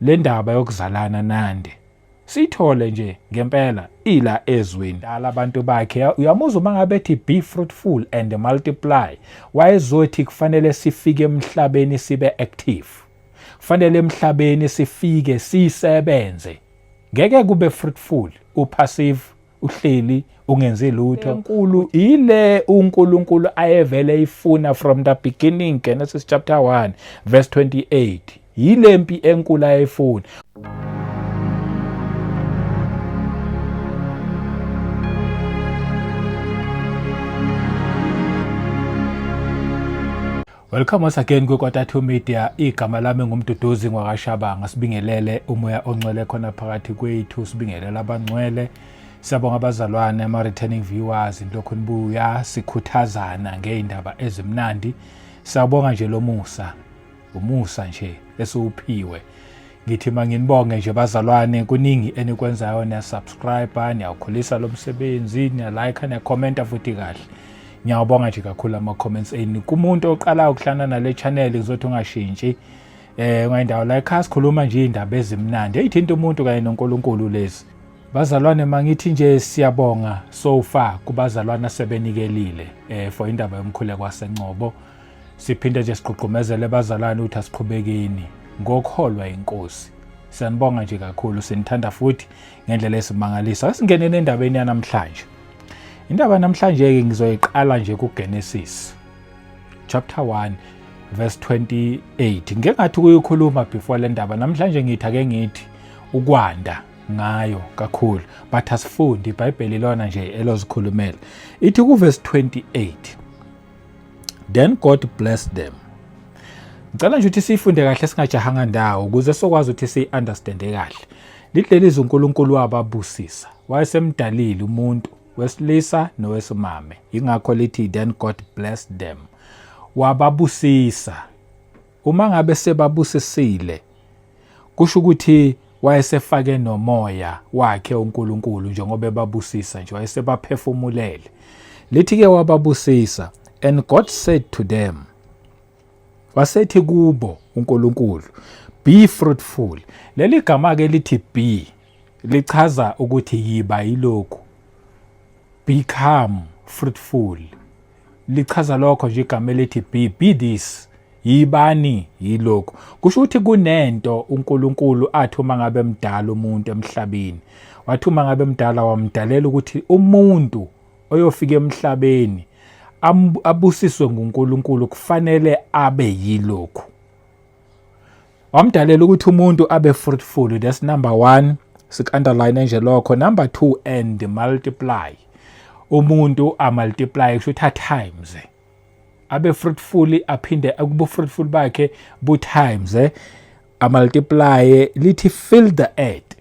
le ndaba yokuzalana Nandi sithole nje ngempela ila ezweni dala abantu bakhe. Uyamuzwa uma ngabe ethi be fruitful and multiply, wayezothi kufanele sifike emhlabeni sibe active, kufanele emhlabeni sifike sisebenze. Ngeke kube fruitful upassive, uhleli ungenzi lutho. Enkulu ile uNkulunkulu ayevele ifuna from the beginning, Genesis chapter 1 verse 28. Yile mpi enkulu ayefuna. Welcome once again kwiKota2 Media. Igama lami ngumduduzi ngwakashabanga. Sibingelele umoya ongcwele khona phakathi kwethu, sibingelele abangcwele. Siyabonga abazalwane, ama-returning viewers, lokhu nibuya sikhuthazana ngeindaba ezimnandi. Siyabonga nje lo musa, umusa nje esiwuphiwe. Ngithi manginibonge nje bazalwane, kuningi enikwenzayo, niya-subscribe, niyawukhulisa lo msebenzi, niya-like, niya-commenta futhi kahle. Ngiyabonga nje kakhulu ama-comments eni. Kumuntu oqala ukuhlana nale channel kuzothi ungashintshi ngayindawo la ekhaya sikhuluma nje indaba ezimnandi eyithinta umuntu kanye noNkulunkulu lezi. Bazalwane, mangithi nje siyabonga so far kubazalwane asebenikelile for indaba yomkhuleko waseNgcobo. Siphinde nje siqhuqhumezele bazalwane ukuthi asiqhubekeni ngokholwa iNkosi. Siyanibonga nje kakhulu, sinithanda futhi ngendlela esimangalisa. Asingenene endabeni yanamhlanje. Indaba namhlanje-ke ngizoyiqala nje kuGenesis chapter 1 verse 28. Ngeke ngathi ukuyikhuluma before le ndaba. Namhlanje ngithi ake ngithi ukwanda ngayo kakhulu, but asifundi iBhayibheli lona nje elozikhulumela. Ithi ku verse 28, then God blessed them. Ngicela nje ukuthi sifunde kahle singajahanga ndawo ukuze sokwazi ukuthi si-understande kahle. Lihleliza uNkulunkulu wababusisa, wayesemdalile umuntu wesilisa nowesimame. Ingakho lithi then God blessed them. Wababusisa. Uma ngabe sebabusisile, kusho ukuthi wayesefake nomoya wakhe uNkulunkulu njengoba ebabusisa nje, wayesebaphefumulele. Lithi-ke wababusisa, and God said to them, wasethi kubo uNkulunkulu, be fruitful. Leli gama-ke lithi be lichaza ukuthi yiba yilokhu, become fruitful. Lichaza lokho nje igama elithi be this, yibani yilokho. Kusho ukuthi kunento uNkulunkulu athi uma ngabe mdala umuntu emhlabeni, wathi uma ngabe mdala wamdalela ukuthi umuntu oyofika emhlabeni abusiswe nguNkulunkulu kufanele abe yilokho. Wamdalela ukuthi umuntu abe fruitful. That's number 1, sik-underline nje lokho. Number 2, and multiply. Umuntu multiply kusho ukuthi times, abe fruitful, aphinde akubu fruitful bakhe bu times, multiply. Lithi fill the earth.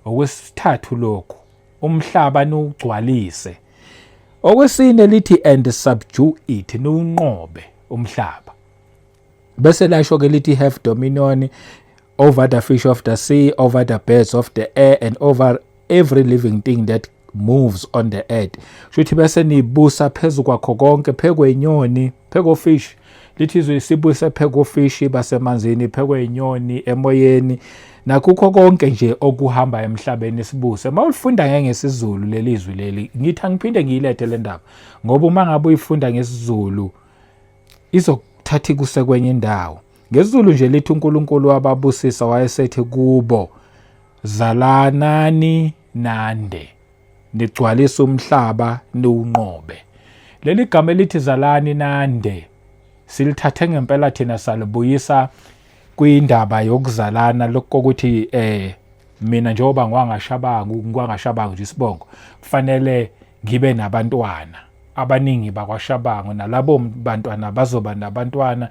Okwesithathu lokho, umhlaba nuwugcwalise. Okwesine lithi and subdue it, nuwunqobe umhlaba. Bese lasho ke lithi have dominion over the fish of the sea, over the birds of the air, and over every living thing that moves on the earth. Shuthi bese nibusa phezu kwakho konke, phekwenyoni, phekwefish. Lithi sibuse phekwefish basemanzini, phekwenyoni, emoyeni, nakukho konke nje okuhamba emhlabeni sibuse. Mawulifunda ngesizulu lelizwi leli, ngithi angiphinde ngiyilethe le ndaba ngoba uma ngabe uyifunda ngesizulu izokuthatha kuse kwenye indawo. NgesiZulu nje lithi uNkulunkulu wababusisa wayesethi kubo, zalanani nande, nigcwalise umhlaba niwunqobe. Leli gama elithi zalani nande silithathe ngempela thina salibuyisa kwindaba yokuzalana lokuthi mina njengoba ngwangashabanga nje isibongo kufanele ngibe nabantwana abaningi bakwaShabangu, nalabo bantwana bazoba nabantwana,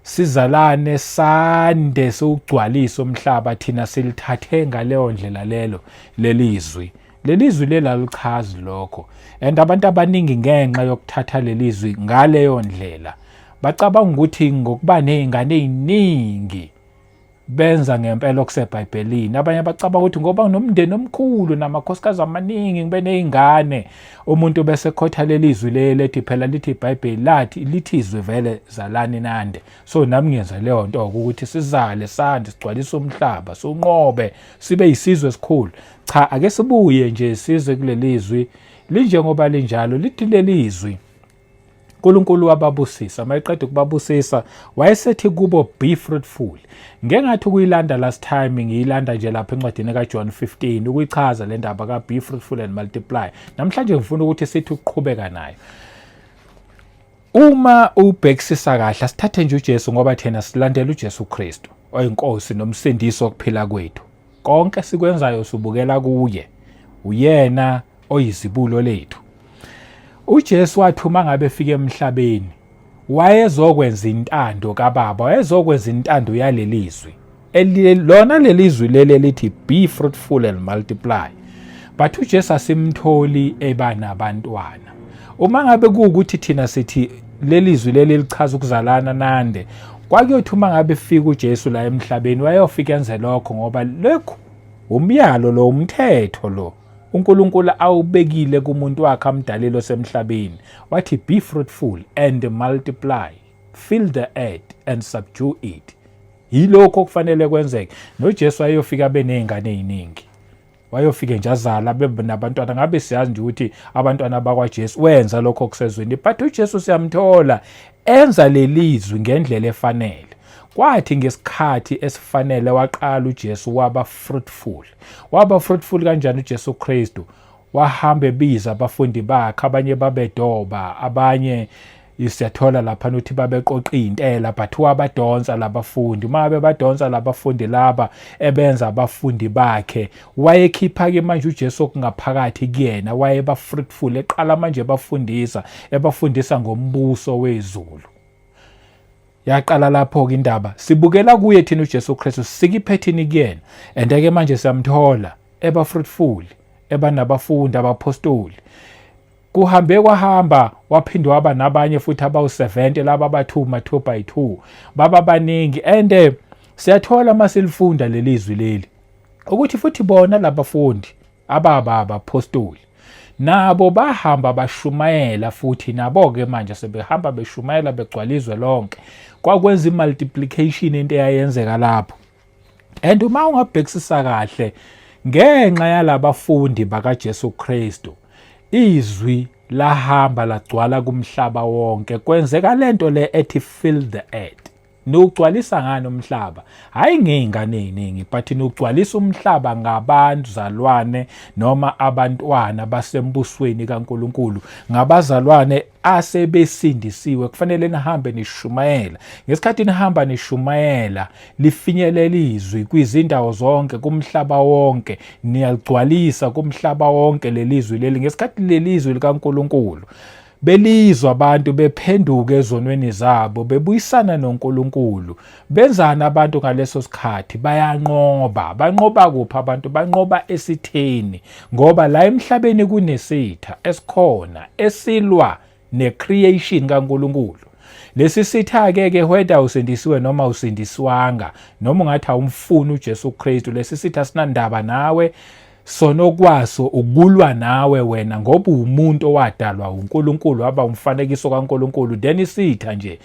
sizalane sande siwugcwalise umhlaba. Thina silithathe ngaleyo ndlela lelo lelizwi lela lichazi lokho, and abantu abaningi ngenxa yokuthatha lelizwi ngaleyo ndlela bacabanga ukuthi ngokuba nezingane eziningi benza ngempela okuseBhayibhelini. Abanye bacabanga ukuthi ngoba nomndeni omkhulu namakhosikazi amaningi ngibe nezingane, umuntu bese khotha lelizwi lethi phela lithi iBhayibheli lithi izwi vele zalani nande. So nami ngiyenza leyo nto ukuthi sizale sande sigcwalise umhlaba, sunqobe sibe yisizwe esikhulu. Cha, ake sibuye nje size kulelizwi linjengoba linjalo. Lithi lelizwi uNkulunkulu wababusisa, mayeqeda ukubabusisa wayesethi kubo be fruitful. Ngengathi ukuyilanda last time ngiyilanda nje lapha encwadini kaJohn 15 ukuyichaza le ndaba ka be fruitful and multiply. Namhlanje ngifuna ukuthi sithi uqhubeka nayo. Uma ubhekisisa kahle sithathe nje uJesu ngoba thina silandela uJesu Kristu oyinkosi nomsindisi wokuphila kwethu. Konke sikwenzayo subukela kuye. Uyena oyizibulo lethu. uJesu wathi uma ngabe efika emhlabeni wayezokwenza intando kaBaba, wayezokwenza intando yalelizwi. Lona lelizwi lithi be fruitful and multiply. But uJesu asimtholi ebanabantwana. Uma ngabe kuukuthi thina sithi lelizwi lichaza ukuzalana nande, kwakuyothi uma ngabe efika uJesu la emhlabeni wayofika enze lokho ngoba lokho umyalo lo, umthetho lo uNkulunkulu awubekile kumuntu wakhe amdalelo semhlabeni. Wathi be fruitful and multiply, fill the earth and subdue it. Yilokho okufanele kwenzeke. NoJesu ayofika benezingane eziningi. Wayofika nje azala bebe nabantwana. Ngabe siyazi nje ukuthi abantwana bakwaJesu wenza lokho kusezweni. But uJesu siyamthola enza lelizwi ngendlela efanele. Kwathi ngesikhathi esifanele waqala uJesu waba fruitful. Waba fruitful kanjani uJesu Kristu? Wahamba ebiza abafundi bakhe, abanye babedoba, abanye siyathola lapha nokuthi babeqoqa intela, but wabadonsa labafundi. Uma bebadonsa labafundi laba ebenza abafundi bakhe, wayekhipha-ke manje uJesu okungaphakathi kuyena, wayeba fruitful. Eqala manje ebafundisa ngombuso wezulu. Yaqala lapho-ke indaba sibukela kuye thina uJesu Kristu sikiphethini kuyena, and-ke manje siyamthola eba fruitful, eba nabafundi abapostoli. Kuhambe kwahamba waphinde waba nabanye futhi abawu-70 laba abathuma 2 by 2 baba baningi. And siyathola masilifunda lelizwi leli ukuthi futhi bona labafundi abapostoli nabo bahamba bashumayela futhi nabo-ke manje sebehamba beshumayela begcwalizwe lonke. Kwakwenza i-multiplication into eyayenzeka lapho. And uma ungabhekisisa kahle ngenxa yalabafundi bakaJesu Kristu, izwi lahamba lagcwala kumhlaba wonke. Kwenzeka lento le ethi fill the earth. Nugcwalisa ngani umhlaba? Hayi ngezingane eziningi, but nugcwalisa umhlaba ngabazalwane noma abantwana basembusweni kaNkulunkulu, ngabazalwane asebesindisiwe. Kufanele nihambe nishumayela. Ngesikhathi nihamba nishumayela lifinyelela izwi kwizindawo zonke kumhlaba wonke, niyagcwalisa kumhlaba wonke lelizwi leli. Ngesikhathi lelizwi likaNkulunkulu belizwa abantu bephenduka ezonweni zabo, bebuyisana noNkulunkulu. Benzana abantu ngaleso sikhathi? Bayanqoba. Banqoba kuphi abantu? Banqoba esitheni. Ngoba la emhlabeni kunesitha esikhona esilwa necreation kaNkulunkulu. Lesi sitha-ke whether usindisiwe noma usindiswanga, noma ungathi awumfuni uJesu Kristu, lesi sitha sinandaba nawe. Sonokwaso ukulwa nawe wena ngoba umuntu owadalwa uNkulunkulu, waba umfanekiso kaNkulunkulu. Then isitha nje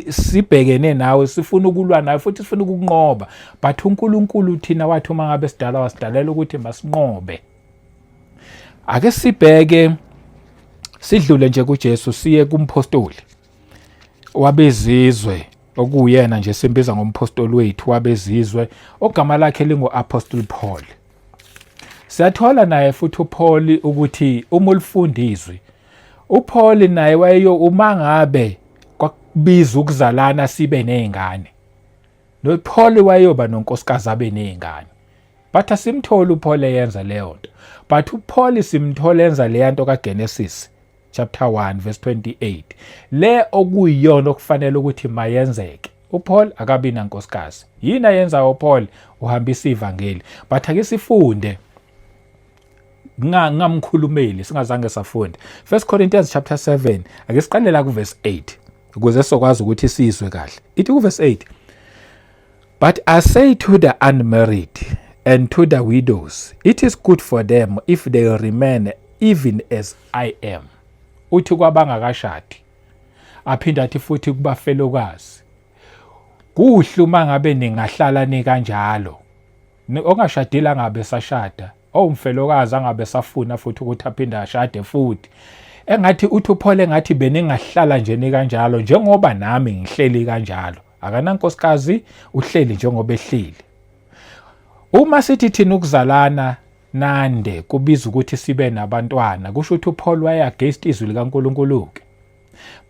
sibhekene nawe, sifuna ukulwa nawe futhi sifuna ukukunqoba. But uNkulunkulu thina wathi uma ngabe sidala wasidalela ukuthi masinqobe. Ake sibheke sidlule nje kuJesu siye kumpostoli wabezizwe, okuyena nje simbiza ngompostoli wethu wabezizwe, ogama lakhe lingu-Apostle Paul. Siyathola naye futhi uPaul ukuthi uma ulifundizwe, uPaul naye wayeyo uma ngabe kwakubiza ukuzalana sibe nezingane, noPaul wayeyoba nonkosikazi abe nezingane. But asimtholi uPaul eyenza leyo nto. But uPaul simthola enza le nto kaGenesis chapter 1 verse 28, le okuyiyona okufanele ukuthi mayenzeke. uPaul akabi nankosikazi. Yini ayenza uPaul? Uhambisa ivangeli. But ake sifunde ngamkhulumeli singazange safunda. 1 Corinthians chapter 7, ake siqale la ku verse 8 ukuze sizokwazi ukuthi sizwe kahle. Ithi ku verse 8, But I say to the unmarried and to the widows, it is good for them if they remain even as I am. Uthi kwabangakashadi, aphinda athi futhi kubafelokazi, kuhle uma ngabe ningahlala nikanjalo. Ongashadile angabe sashada, umfelokazi angabe safuna futhi ukuthi aphinde ashade futhi. Engathi uthi uPaul engathi beningahlala nje nikanjalo njengoba nami ngihleli kanjalo. Akana nkosikazi uhleli njengoba ehleli. Uma sithi thina ukuzalana nande kubiza ukuthi sibe nabantwana, kusho ukuthi uPaul waye against izwi likaNkulunkulu ke.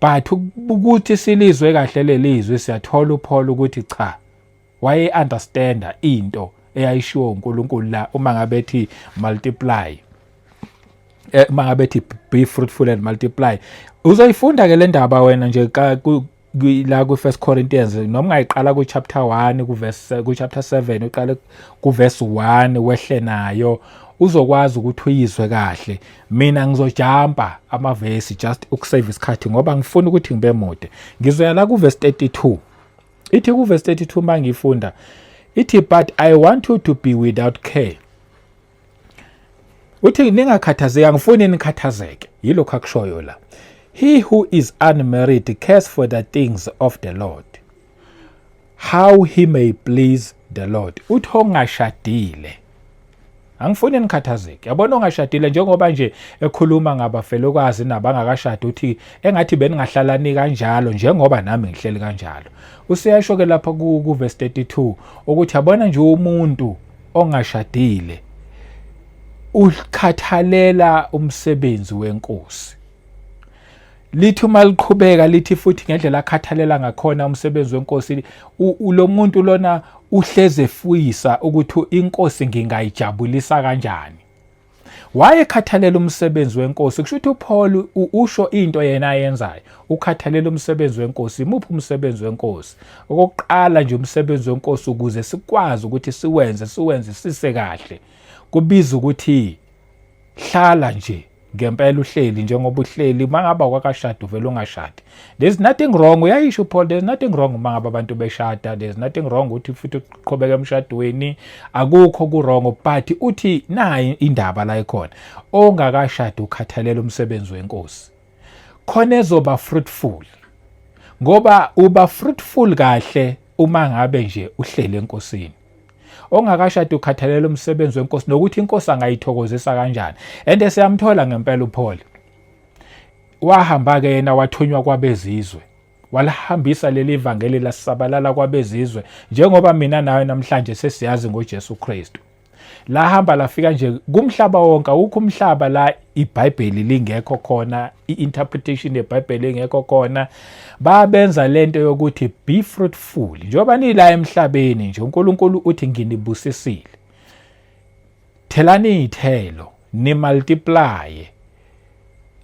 But ukuthi silizwe kahle lelizwe siyathola uPaul ukuthi cha, waye understanda into eyayishiwo uNkulunkulu la uma ngabe ethi multiply. Uma ngabe ethi be fruitful and multiply. Uzoyifunda ke le ndaba wena nje la ku 1 Corinthians noma ungayiqala ku chapter 1 ku chapter 7 uqale ku verse 1 wehle nayo uzokwazi ukuthi uyizwe kahle. Mina ngizojumpa amavesi just ukusave isikhathi ngoba ngifuna ukuthi ngibe mude. Ngizoya la ku verse 32. Ithi ku verse 32 mangifunda ithi but I want you to be without care. Uthi ningakhathazeki, ngifuni nikhathazeke. Yilokho akushoyo la. He who is unmarried cares for the things of the Lord, how he may please the Lord. Uthi ongashadile, angifuni nikhathazeke. Yabona ongashadile njengoba nje ekhuluma ngabafelokazi nabangakashadi uthi engathi beningahlalani kanjalo njengoba nami ngihleli kanjalo. Usiyasho ke lapha ku verse 32 ukuthi yabona nje umuntu ongashadile ukhathalela umsebenzi wenkosi. Lithi uma liqhubeka lithi futhi ngendlela akhathalela ngakhona umsebenzi wenkosi, lo muntu lona uhleze efuyisa ukuthi inkosi ngingayijabulisa kanjani. Wayekhathalela umsebenzi wenkosi, kusho ukuthi uPaul usho into yena ayenzayo. Ukhathalela umsebenzi wenkosi. Muphi umsebenzi wenkosi? Okokuqala nje umsebenzi wenkosi ukuze sikwazi ukuthi siwenze sise kahle. Kubiza ukuthi hlala nje ngempela uhleli njengoba uhleli mangaba kwakashada uvela ungashadi. There's nothing wrong, uyayisho Paul, there's nothing wrong mangaba abantu beshada, there's nothing wrong uthi futhi uqhubeka emshadweni, akukho ku wrong, but uthi nayi indaba la ikhona. Ongakashada ukhathalela umsebenzi wenkosi khona ezoba fruitful, ngoba uba fruitful kahle uma ngabe nje uhlele enkosini. Ongakashada ukhathalela umsebenzi wenkosi nokuthi inkosi angayithokozisa kanjani. And siyamthola ngempela uPaul. Wahamba ke yena wathunywa kwabezizwe. Walihambisa leli ivangeli lasisabalala kwabezizwe njengoba mina nawe namhlanje sesiyazi ngoJesu Kristu. Lahamba lafika nje kumhlaba wonke, ukho umhlaba la iBhayibheli lingekho khona, iinterpretation yeBhayibheli ingekho khona. Babenza lento yokuthi be fruitful. Njoba nila emhlabeni nje uNkulunkulu uthi nginibusisile. Thelani ithelo, ni multiply.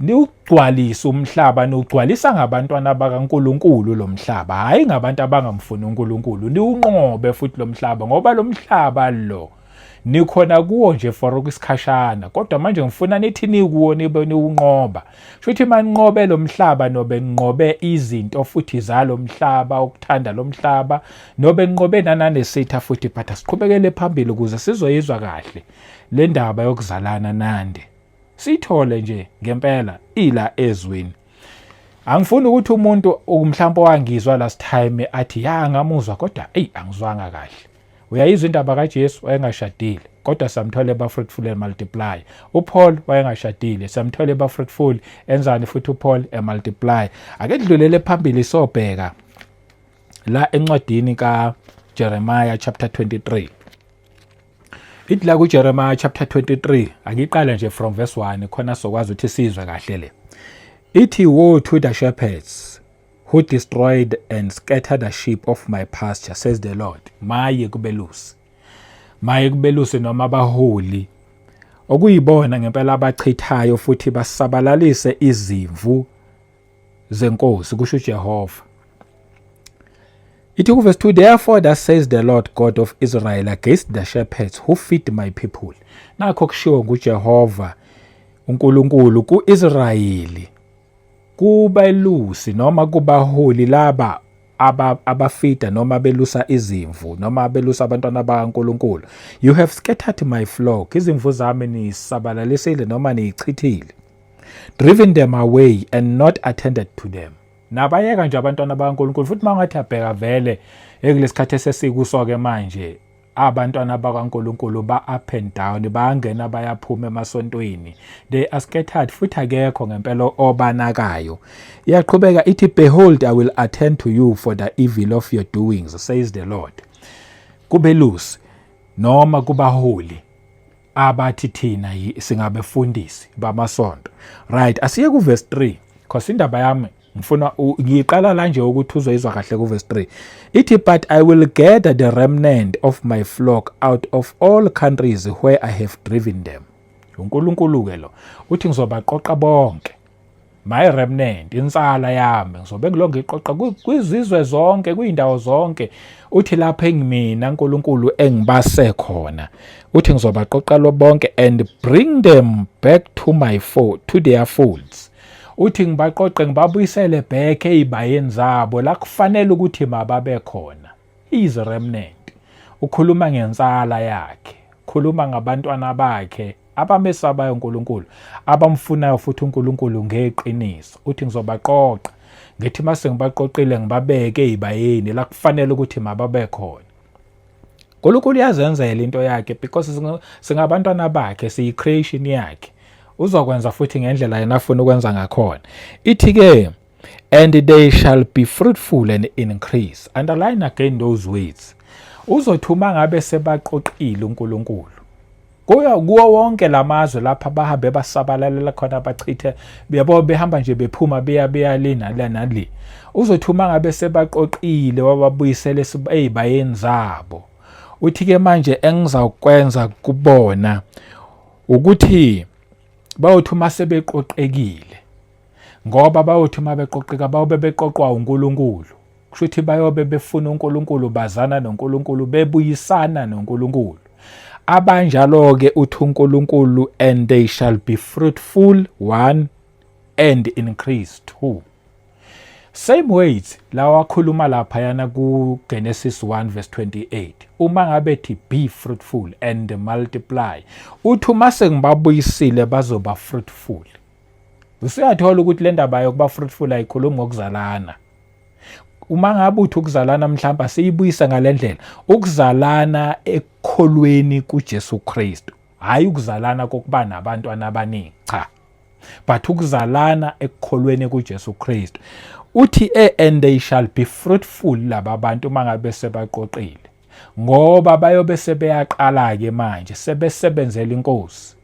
Niugcwalisa umhlaba, niugcwalisa ngabantwana bakaNkulunkulu lo mhlaba, hayi ngabantu abangamfuni uNkulunkulu. Niunqobe futhi lo mhlaba ngoba lo mhlaba lo nikhona kuwo nje for ukusikhashana, kodwa manje ngifuna nithi nikuwo nibe niunqoba. Shuthi manqobe lo mhlaba nobe nqobe izinto futhi zalo mhlaba, ukuthanda lo mhlaba, nobe nqobe nananesitha futhi, but asiqhubekele phambili ukuze sizoyizwa kahle le ndaba yokuzalana nande. Sithole nje ngempela ila ezwini. Angifuni ukuthi umuntu mhlawumbe wangizwa last time athi ya ngamuzwa kodwa angizwanga kahle. Uyayizwa indaba kaJesu wayengashadile kodwa samthole ba fruitful and multiply. uPaul wayengashadile samthole ba fruitful, enzani futhi uPaul multiply. Ake dlulele phambili sobheka la encwadini ka Jeremiah chapter 23. Ithi la ku Jeremiah chapter 23 akiqala nje from verse 1 khona sokwazi ukuthi sizwe kahle le. Ithi woe to the shepherds who destroyed and scattered the sheep of my pasture, says the Lord. Maye kubelusi noma abaholi okuyibona ngempela abachithayo futhi basabalalise izimvu zenkosi, kusho uJehova. Ithi ku verse 2, therefore thus says the Lord God of Israel against the shepherds who feed my people. Nakho kushiwo nguJehova uNkulunkulu ku-Israyeli, kubelusi noma kubaholi laba abafida noma belusa izimvu noma belusa abantwana bakaNkulunkulu. You have scattered my flock. Izimvu zami nisabalalisile noma niyichithile. Driven them away and not attended to them. Nabayeka nje abantwana bakaNkulunkulu. Futhi mangathi abheka vele ekulesikhathi esesikuso-ke manje abantwana bakaNkulunkulu ba-up and down, bayangena bayaphuma emasontweni. They are scattered, futhi akekho ngempela obanakayo. Iyaqhubeka ithi, behold, I will attend to you for the evil of your doings, says the Lord. Kubelusi noma kubaholi abathi thina singabefundisi bamasonto. Right, asiye ku verse 3 because indaba yami ngifuna ngiqala la nje ukuthi uzoyizwa kahle ku verse 3. Ithi, but I will gather the remnant of my flock out of all countries where I have driven them. uNkulunkulu ke lo uthi ngizobaqoqa bonke, my remnant, insala yami ngizobe ngilonge iqoqa kwizizwe zonke, kuyindawo zonke. Uthi lapha engimina uNkulunkulu engibase khona, uthi ngizobaqoqa lo bonke and bring them back to their folds. Uthi ngibaqoqe ngibabuyisele back ezibayeni zabo la kufanele ukuthi mababe khona. Is remnant. Ukhuluma ngensala yakhe, khuluma ngabantwana bakhe abamesabayo uNkulunkulu, abamfunayo futhi uNkulunkulu ngeqiniso. Uthi ngizobaqoqa, ngithi mase ngibaqoqile ngibabeke ezibayeni la kufanele ukuthi mababe khona. uNkulunkulu uyazenzela into yakhe because singabantwana bakhe, siyi-creation yakhe. Uzokwenza futhi ngendlela yena afuna ukwenza ngakhona. Ithi-ke, and they shall be fruitful and increase. Underline again those words. Uzothuma ngabe sebaqoqile uNkulunkulu kuwo wonke lamazwe lapha bahambe basabalalela khona bachithe bebo behamba nje bephuma beya lena nali. Uzothuma ngabe sebaqoqile wababuyisele ezibayeni zabo. Uthi-ke manje engizakwenza kubona ukuthi bayothuma sebeqoqekile, ngoba bayothuma beqoqeka bayobe beqoqwa uNkulunkulu. Kushuthi bayobe befuna uNkulunkulu, bazana noNkulunkulu, bebuyisana noNkulunkulu. Abanjalo-ke uthi uNkulunkulu, and they shall be fruitful, 1, and increase, 2. Same words lawa khuluma lapha yana ku Genesis 1 verse 28. Uma ngabe thi be fruitful and multiply, uthi uma sengibabuyisile bazoba fruitful. Usuyathola ukuthi le ndaba yokuba fruitful ayikhulumi ngokuzalana. Uma ngabe uthi ukuzalana mhlawumbe siyibuyisa ngalendlela, ukuzalana ekukholweni kuJesu Kristu, hayi ukuzalana kokuba nabantwana abaningi, cha, but ukuzalana ekukholweni kuJesu Kristu. Uthi and they shall be fruitful laba bantu mangabe sebaqoqile, ngoba bayobe sebeyaqala ke manje sebesebenzela inkosi.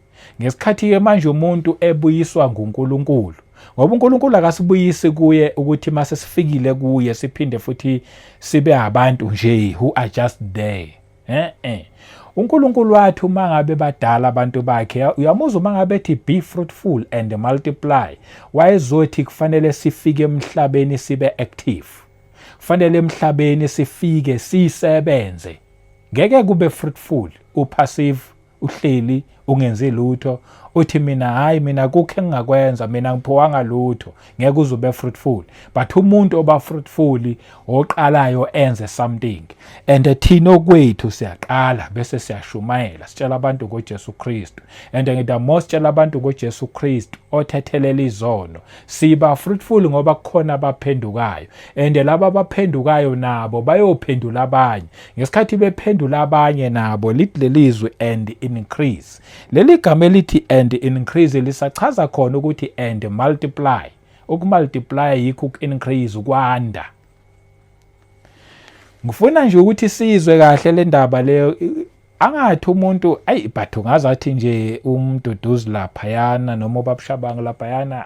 Ngesikhathi ke manje umuntu ebuyiswa nguNkulunkulu, ngoba uNkulunkulu akasibuyisi kuye ukuthi mase sifikile kuye siphinde futhi sibe abantu nje who are just there. uNkulunkulu wathi uma ngabe badala abantu bakhe, uyamuzwa uma ngabe ethi be fruitful and multiply, wayezothi kufanele sifike emhlabeni sibe active, kufanele emhlabeni sifike sisebenze. Ngeke kube fruitful upassive, uhleli ungenzi lutho, uthi mina kukho engingakwenza, mina ngiphiwanga lutho, ngeke uzube fruitful. But umuntu oba fruitful oqalayo enze something. And thina okwethu siyaqala bese siyashumayela sitshela abantu ngoJesu Kristu, and ngida most sitshela abantu ngoJesu Kristu othethelela izono. Siba fruitful ngoba kukhona abaphendukayo, and laba abaphendukayo nabo bayophendula abanye. Ngesikhathi bephendula abanye nabo lithi lelizwe and increase. Leli gama elithi and increase lisachaza khona ukuthi and multiply. Ukumultiply yikho increase, ukwanda. Ngifuna nje ukuthi sizwe kahle le ndaba leyo, angathi umuntu but ungazathi nje umduduzi laphayana noma ubabshabanga laphayana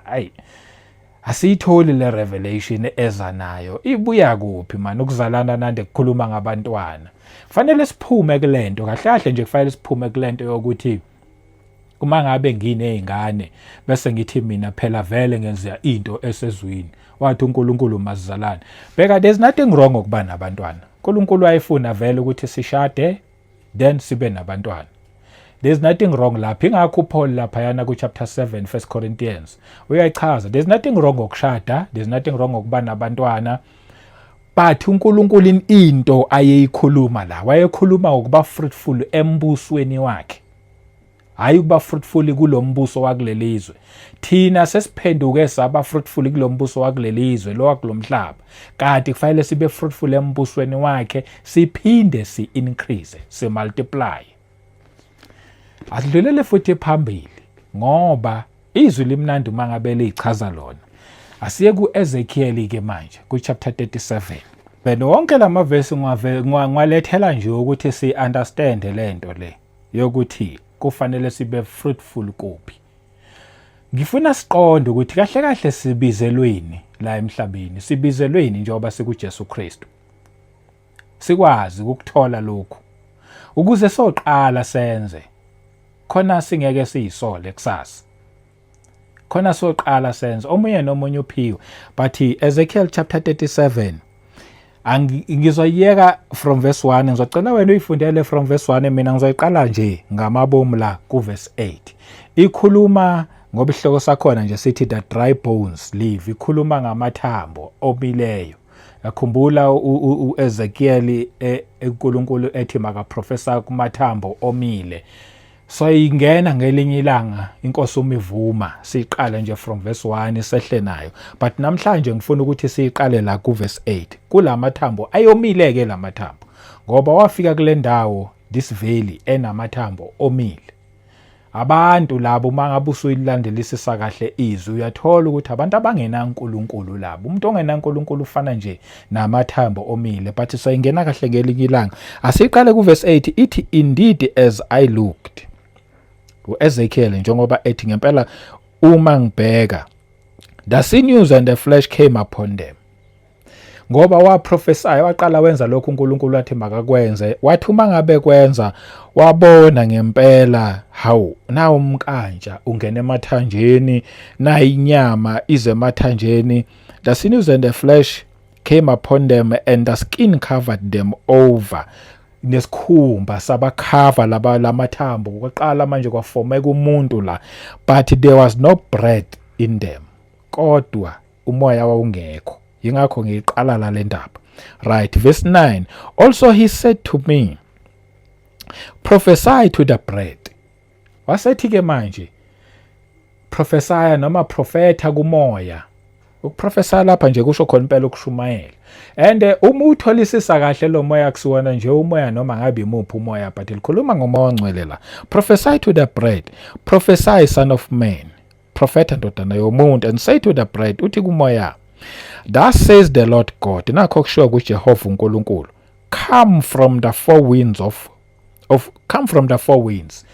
asiyitholi le revelation eza nayo. Ibuya kuphi man ukuzalana nande kukhuluma ngabantwana? Fanele siphume kulento kahle kahle nje, kufanele siphume kulento yokuthi uma ngabe nginezingane bese ngithi mina phela vele ngenza into esezwini, wathi uNkulunkulu masizalane. Beka, there's nothing wrong ukuba nabantwana. uNkulunkulu wayefuna vele ukuthi sishade then sibe nabantwana. There's nothing wrong lapha. Ingakho uPaul lapha yana ku chapter 7 1 Corinthians uyayichaza, there's nothing wrong ngokushada, there's nothing wrong ukuba nabantwana. but uNkulunkulu into ayeyikhuluma la wayekhuluma ukuba fruitful embusweni wakhe, hayi ukuba fruitful kulombuso wakulelizwe. Thina sesiphenduke saba fruitful kulombuso wakulelizwe lo wakulomhlaba, kanti kufanele sibe fruitful embusweni wakhe, siphinde si increase, si multiply. Asidlulele futhi phambili ngoba izwi limnandi mangabe lichaza lona. Asiye ku-Ezekiel ke manje ku chapter 37. Beno wonke lamavesi ngwalethela nje ukuthi si understand lento le yokuthi kufanele sibe fruitful kuphi. Ngifuna siqonde ukuthi kahle kahle sibizelweni la emhlabeni, sibizelweni njengoba sikuJesu Kristu. Sikwazi ukuthola lokhu ukuze soqala senze khona singeke siyisole kusasa. Khona soqala senze omunye nomunye uphiwe. But Ezekiel chapter 37 ngizoyeka from verse 1, ngizocela wena uyifundele from verse 1, mina ngizoyiqala nje ngamabomu la ku verse 8. Ikhuluma ngoba isihloko sakhona nje sithi the dry bones live, ikhuluma ngamathambo omileyo. Yakhumbula uEzekiel uNkulunkulu ethi maka professor kumathambo omile. So ingena ngelinye ilanga inkosi umivuma, siqale nje from verse 1 sehle nayo, but namhlanje ngifuna ukuthi siqale la ku verse 8. Kulamathambo ayomileke lamathambo ngoba wafika kule ndawo this valley enamathambo omile. Abantu labo mangabe usuyilandelisisa kahle izwi uyathola ukuthi abantu abangenaNkulunkulu labo, umuntu ongenaNkulunkulu ufana nje namathambo omile. But sayingena kahle ngelinye ilanga, asiqale ku verse 8 ithi indeed as I looked. uEzekiel njengoba ethi ngempela uma ngibheka, the sinews and the flesh came upon them. Ngoba waprophesy waqala wenza lokho uNkulunkulu wathi makakwenze, wathi uma ngabe kwenza wabona ngempela hawu na umkantsha ungena emathanjeni, na inyama ize emathanjeni. The sinews and the flesh came upon them and the skin covered them over. Nesikhumba sabakhava lamathambo kwaqala manje kwafomeka umuntu la, but there was no breath in them, kodwa umoya wawungekho. Yingakho ngiqala la lendaba. Right, verse 9. Also he said to me, prophesy to the bread. Wasethi ke manje prophesy noma prophetha kumoya. Ukuprofesa lapha nje kusho khona impela ukushumayela. And uma utholisisa kahle lo moya kusiwona nje umoya noma ngabe imuphi umoya, but likhuluma ngomoya ongcwele la. Prophesy to the bread, prophesy son of man, prophetha ndodana yomuntu, and say to the bread, uthi kumoya, thus says the Lord God, nakho kushiwo kuJehova uNkulunkulu, come from the four winds come from the four winds.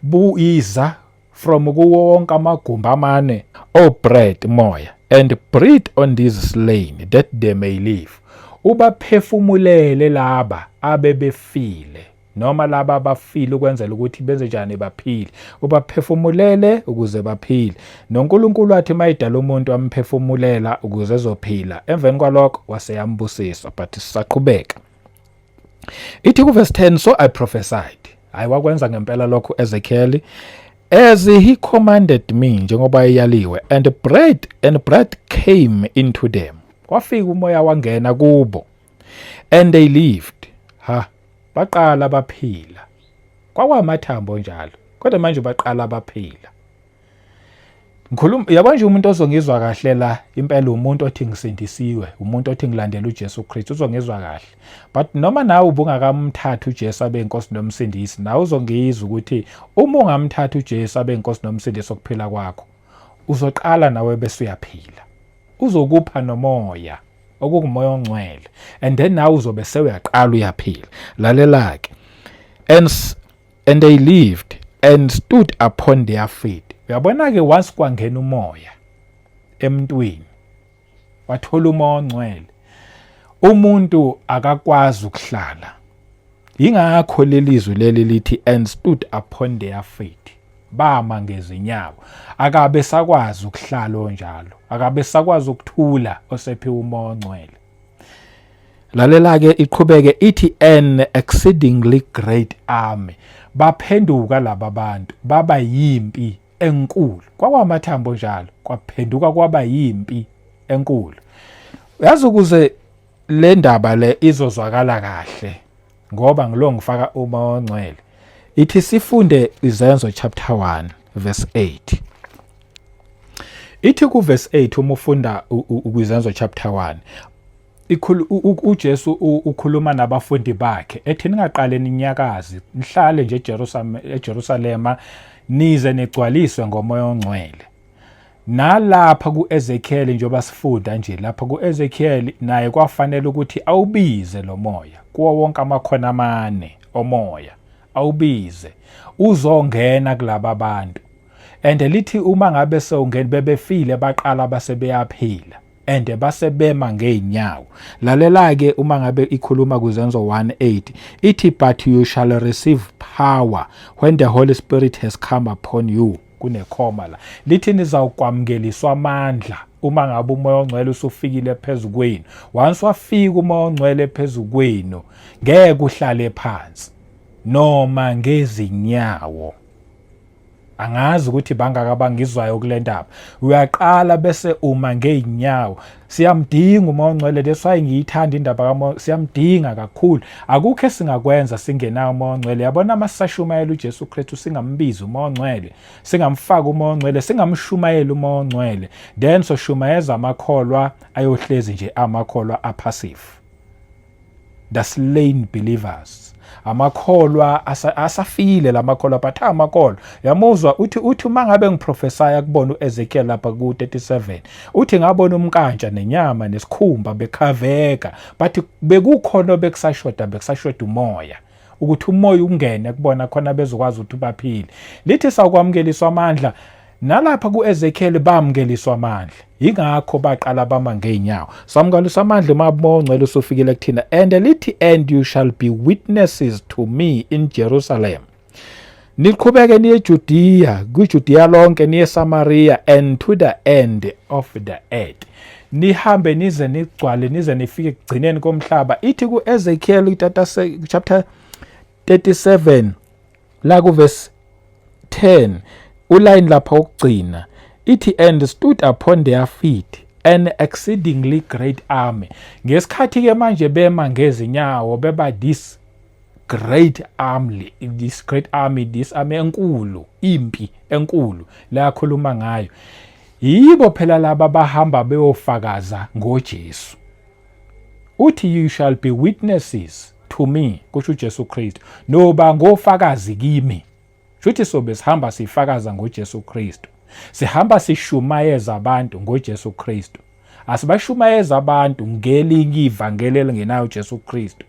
Buiza from kuwo wonke amagumba amane, O bread moya, and breathe on this slain that they may live. Ubaphefumulele laba abebefile noma laba abafile ukwenzela ukuthi benze njani baphile. Ubaphefumulele ukuze baphile. noNkulunkulu wathi mayidala umuntu amphefumulela ukuze ezophila. Emveni kwalokho waseyambusisa. But sisaqhubeka. Ithi ku verse 10, so I prophesied. Ayiwakwenza ngempela lokho Ezekiel as he commanded me, njengoba eyaliwe, and breath came into them. Kwafika umoya wangena kubo, and they lived. Baqala baphila. Kwakwamathambo njalo, kodwa manje baqala baphila. Ngikhuluma yabo nje umuntu ozongizwa kahle la impela umuntu othi ngisindisiwe, umuntu othi ngilandela uJesu Kristu uzongizwa kahle. But noma nawe ubungakamthatha uJesu abe inkosi nomsindisi, nawe uzongizwa ukuthi uma ungamthatha uJesu abe inkosi nomsindisi okuphila kwakho, uzoqala nawe bese uyaphila. Uzokupha nomoya okukumoya ongcwele, and then nawe uzobe sewuyaqala uyaphila. Lalela ke. And they lived and stood upon their feet. Uyabona ke once kwangena umoya emntwini, wathola umoya ongcwele, umuntu akakwazi ukuhlala. Yingakho lelizwi leli lithi and stood upon their feet. Bama ngezinyawo. Akabe sakwazi ukuhlala onjalo. Akabe sakwazi ukuthula osephiwe umoya ongcwele. Lalela ke iqhubeke ithi an exceedingly great army. Baphenduka laba bantu baba yimpi enkulu. Kwakwamathambo njalo, kwaphenduka kwaba yimpi enkulu. Uyazi ukuze le ndaba le izozwakala kahle ngoba ngilo ngifaka umoya ongcwele. Ithi sifunde Izenzo chapter 1 verse 8. Ithi ku verse 8 uma ufunda kwizenzo chapter 1 uJesu ukhuluma nabafundi bakhe ethi ningaqale ninyakazi nihlale nje eJerusalema nize negcwaliswe ngomoya ongcwele. Nalapha ku-Ezekiel njengoba sifunda nje lapha ku-Ezekiel naye kwafanele ukuthi awubize lo moya kuwo wonke amakhona amane omoya, awubize uzongena kulaba bantu. And lithi uma ngabe sewungena bebefile baqala basebeyaphila and basebema ngeenyawo. Lalela-ke uma ngabe ikhuluma kuZenzo 1:8 ithi but you shall receive power when the Holy Spirit has come upon you. Kunekhoma la lithi nizawukwamukeliswa amandla uma ngabe umoya ongcwele usufikile phezu kwenu. Once wafika umoya ongcwele phezu kwenu ngeke uhlale phansi noma ngezinyawo. Angazi ukuthi bangakabangizwayo kule ndaba. Uyaqala bese uma ngeenyawo. Siyamdinga umoya ongcwele, that's why ngiyithanda indaba kamoya, siyamdinga kakhulu. Akukho esingakwenza singenayo umoya ongcwele. Yabona masashumayela uJesu Kristu singambizi umoya ongcwele, singamfaka umoya ongcwele, singamshumayela umoya ongcwele, then soshumayeza amakholwa ayohlezi nje amakholwa apassive. The slain believers. Amakholwa asafile lamakholwa but amakholwa yamuzwa uthi mangabe ngiprofesaya kubona uEzekiel lapha ku37 uthi ngabona umkantsha nenyama nesikhumba bekhaveka but bekukhona bekusashoda umoya ukuthi umoya ungene kubona khona bezokwazi ukuthi baphile. Lithi sawukwamukeliswa amandla nalapha ku-Ezekiel bamukeliswa amandla, ingakho baqala bama ngeenyawo. Samukeliswa amandla umoya ongcwele usufikile kuthina. And lithi and you shall be witnesses to me in Jerusalem. Niqhubeke niye eJudiya, kwiJudiya lonke niye eSamaria and to the end of the earth. Nihambe nize nigcwale nize nifike ekugcineni komhlaba. Ithi ku-Ezekiel chapter 37 la ku verse 10 uline lapha ukugcina ithi and stood upon their feet an exceedingly great army. Ngesikhathi ke manje bema ngezinyawo beba this great army, this army enkulu, impi enkulu la yakhuluma ngayo. Yibo phela laba bahamba beyofakaza ngoJesu. Uthi you shall be witnesses to me, kusho uJesu Kristu, noba ngofakazi kimi. Shuthi sobe sihamba sifakaza ngoJesu Kristu, sihamba sishumayeza abantu ngoJesu Kristu. Asibashumayeza abantu ngelinye ivangeli elingenayo uJesu Kristu.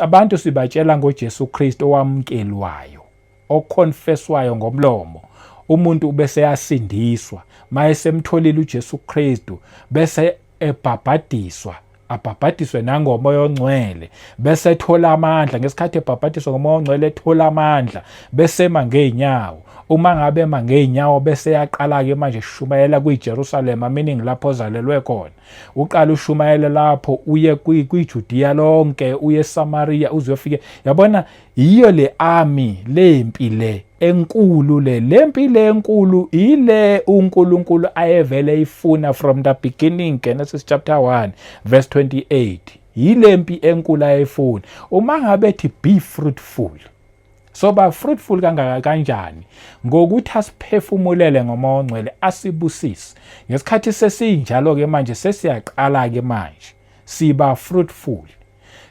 Abantu sibatshela ngoJesu Kristu owamukelwayo, oconfesswayo ngomlomo. Umuntu bese yasindiswa mayesemtholile uJesu Kristu bese ebhabhadiswa, abhabhadiswe nangomoya ongcwele bese ethola amandla. Ngesikhathi ebhabhadiswa ngomoya ongcwele ethola amandla bese ema ngeenyawo. Uma ngabe ema ngeenyawo bese yaqala ke manje shumayela kwiJerusalem, meaning lapho ozalelwe khona. Uqala ushumayela lapho uye kwiJudiya lonke, uye eSamaria uzofike. Yabona yiyo le army lempi le enkulu lempi le enkulu ile uNkulunkulu ayevele ifuna from the beginning, Genesis chapter 1 verse 28. Yilempi enkulu ayefuna. Uma ngabe ethi be fruitful, so ba fruitful kanjani? Ngokuthi asiphefumulele ngomoya ongcwele, asibusise. Ngesikhathi sesinjalo ke manje sesiyaqala ke manje siba fruitful.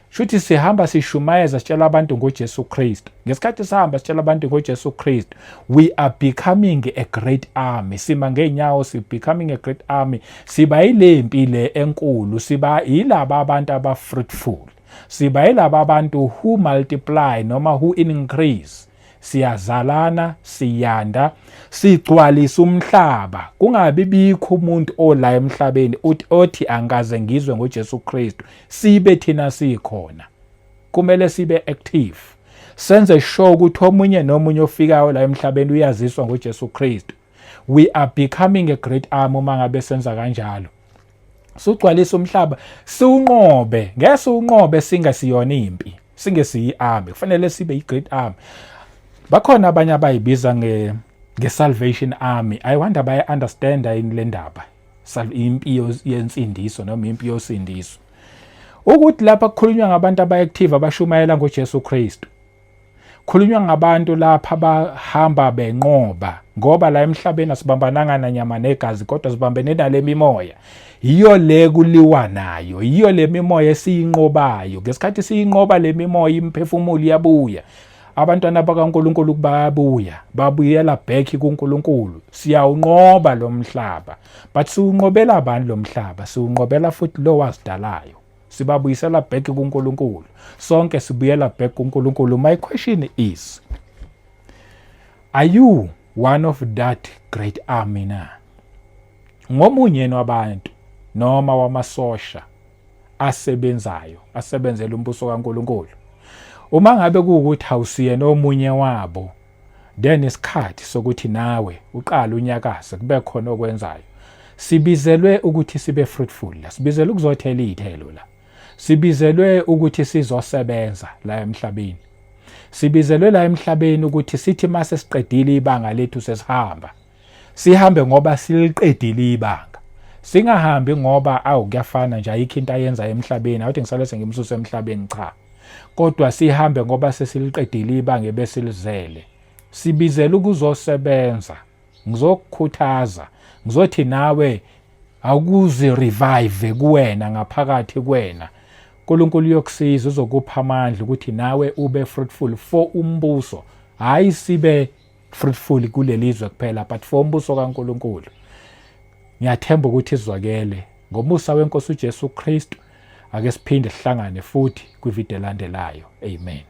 Shuthi sihamba sishumayeza sitshela abantu ngoJesu Kristu. Ngesikhathi sihamba sitshela abantu ngoJesu Kristu, we are becoming a great army. Sima ngeenyawo si becoming a great army. Siba ilempi le enkulu, siba yilaba abantu aba fruitful. Siba yilaba abantu who multiply noma who increase. Siyazalana, siyanda, sigcwalisa umhlaba. Kungabi bikho umuntu ola emhlabeni othi angaze ngizwe ngoJesu Kristu. Sibe thina sikhona. Kumele sibe active. Senze sure ukuthi omunye nomunye ofikayo la emhlabeni uyaziswa ngoJesu Kristu. We are becoming a great army uma ngabe senza kanjalo. Sugcwalisa umhlaba, siunqobe. Ngeke unqobe singasiyona impi, singesiyi army. Kufanele sibe i-great army. Bakhona abanye abayibiza nge-Salvation Army. I wonder baya-understanda yini le ndaba. Impi yensindiso noma impi yosindiso. ukuthi lapha kukhulunywa ngabantu abayactive abashumayela ngoJesu Kristu. Khulunywa ngabantu lapha abahamba benqoba, ngoba la emhlabeni asibambananga nanyama negazi kodwa sibambene nale mimoya. Iyo le kuliwa nayo, iyo le mimoya esiyinqobayo. Ngesikhathi siyinqoba le mimoya imphefumulo iyabuya. Abantwana bakaNkulunkulu bayabuya, babuyela back kuNkulunkulu. Siyawunqoba lo mhlaba. But siwunqobela abantu lo mhlaba, siwunqobela futhi lo wasidalayo. Sibabuyisela back kuNkulunkulu. Sonke sibuyela back kuNkulunkulu. My question is, are you one of that great army na? Ngomunye wabantu noma wamasosha asebenzayo, asebenzela umbuso kaNkulunkulu. Uma ngabe kuwukuthi awusiye nomunye wabo, then isikhathi sokuthi nawe uqala unyakaze kube khona okwenzayo. Sibizelwe ukuthi sibe fruitful la, sibizelwe ukuzothela izithelo la. Sibizelwe ukuthi sizosebenza la emhlabeni. Sibizelwe la emhlabeni ukuthi sithi mase siqedile ibanga lethu sesihamba. Sihambe ngoba siliqedile ibanga. Singahambi ngoba kuyafana nje ayikho into ayenza emhlabeni, awuthi ngisalese ngimsusa emhlabeni cha. Kodwa sihambe ngoba sesiliqedile ibanga besilizele. Sibizela ukuzosebenza, ngizokukhuthaza, ngizothi nawe awukuze revive kuwena ngaphakathi kuwena. uNkulunkulu uyokusiza, uzokupha amandla ukuthi nawe ube fruitful for umbuso. Hayi sibe fruitful kulelizwe kuphela but for umbuso kaNkulunkulu. Ngiyathemba ukuthi izwakele ngomusa weNkosi uJesu Kristu. Ake siphinde sihlangane futhi kwivideo elandelayo. Amen.